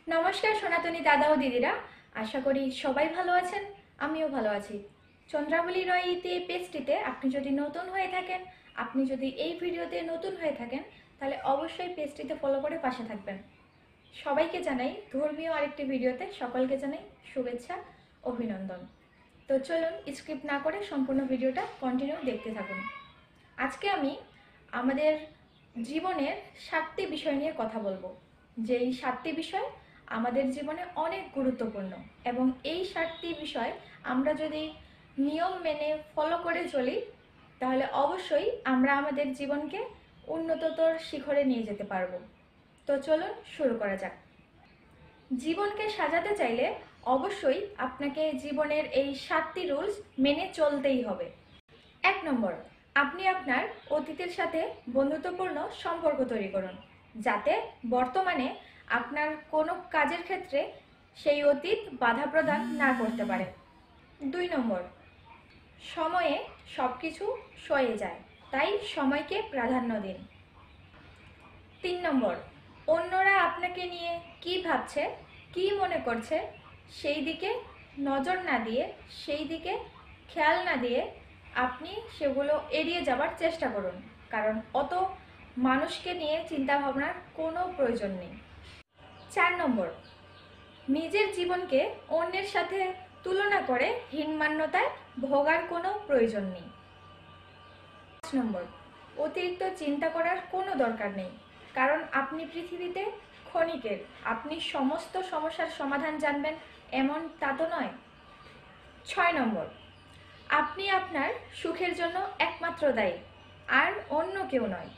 নমস্কার সনাতনী দাদা ও দিদিরা, আশা করি সবাই ভালো আছেন। আমিও ভালো আছি। চন্দ্রাবলী রয় ইতি পেজটিতে আপনি যদি নতুন হয়ে থাকেন, আপনি যদি এই ভিডিওতে নতুন হয়ে থাকেন, তাহলে অবশ্যই পেজটিতে ফলো করে পাশে থাকবেন। সবাইকে জানাই ধর্মীয় আরেকটি ভিডিওতে সকলকে জানাই শুভেচ্ছা, অভিনন্দন। তো চলুন স্ক্রিপ্ট না করে সম্পূর্ণ ভিডিওটা কন্টিনিউ দেখতে থাকুন। আজকে আমি আমাদের জীবনের 7টি বিষয় নিয়ে কথা বলবো, যেই 7টি বিষয় আমাদের জীবনে অনেক গুরুত্বপূর্ণ এবং এই 7টি বিষয় আমরা যদি নিয়ম মেনে ফলো করে চলি তাহলে অবশ্যই আমরা আমাদের জীবনকে উন্নততর শিখরে নিয়ে যেতে পারবো। তো চলুন শুরু করা যাক। জীবনকে সাজাতে চাইলে অবশ্যই আপনাকে জীবনের এই 7টি রুলস মেনে চলতেই হবে। 1 নম্বর, আপনি আপনার অতীতের সাথে বন্ধুত্বপূর্ণ সম্পর্ক তৈরি করুন, যাতে বর্তমানে আপনার কোনো কাজের ক্ষেত্রে সেই অতীত বাধা প্রদান না করতে পারে। 2 নম্বর, সময়ে সব কিছু সয়ে যায়, তাই সময়কে প্রাধান্য দিন। 3 নম্বর, অন্যরা আপনাকে নিয়ে কি ভাবছে, কি মনে করছে, সেই দিকে নজর না দিয়ে, সেই দিকে খেয়াল না দিয়ে আপনি সেগুলো এড়িয়ে যাবার চেষ্টা করুন, কারণ অত মানুষকে নিয়ে চিন্তা ভাবনার কোনো প্রয়োজন নেই। 4 নম্বর, নিজের জীবনকে অন্যের সাথে তুলনা করে হীনমান্যতায় ভোগার কোনো প্রয়োজন নেই। 5 নম্বর, অতিরিক্ত চিন্তা করার কোনো দরকার নেই, কারণ আপনি পৃথিবীতে ক্ষণিকের। আপনি সমস্ত সমস্যার সমাধান জানবেন এমন তা তো নয়। 6 নম্বর, আপনি আপনার সুখের জন্য একমাত্র দায়ী, আর অন্য কেউ নয়।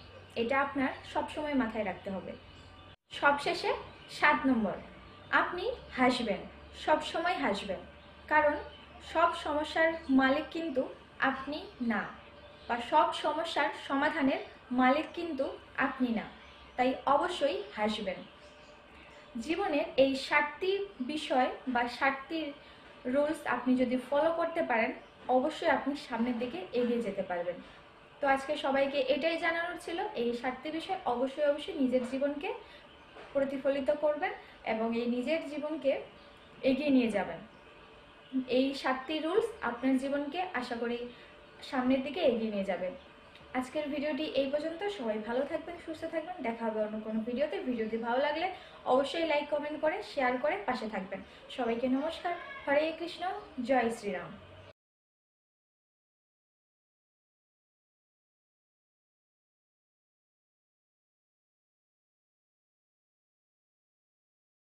এটা আপনার সবসময় মাথায় রাখতে হবে। সবশেষে 7 নম্বর, আপনি হাসবেন, সবসময় হাসবেন, কারণ সব সমস্যার মালিক কিন্তু আপনি না, বা সব সমস্যার সমাধানের মালিক কিন্তু আপনি না, তাই অবশ্যই হাসবেন। জীবনের এই 7টি বিষয় বা 7টি রুলস আপনি যদি ফলো করতে পারেন, অবশ্যই আপনি সামনের দিকে এগিয়ে যেতে পারবেন। তো আজকে সবাইকে এটাই জানানোর ছিল, এই 7টি বিষয় অবশ্যই নিজের জীবনকে প্রতিফলিত করবেন এবং এই নিজের জীবনকে এগিয়ে নিয়ে যাবেন। এই 7টি রুলস আপনার জীবনকে আশা করি সামনের দিকে এগিয়ে নিয়ে যাবে। আজকের ভিডিওটি এই পর্যন্ত। সবাই ভালো থাকবেন, সুস্থ থাকবেন। দেখা হবে অন্য কোনো ভিডিওতে। ভিডিওটি ভালো লাগলে অবশ্যই লাইক, কমেন্ট করে শেয়ার করে পাশে থাকবেন। সবাইকে নমস্কার। হরে কৃষ্ণ, জয় শ্রীরাম।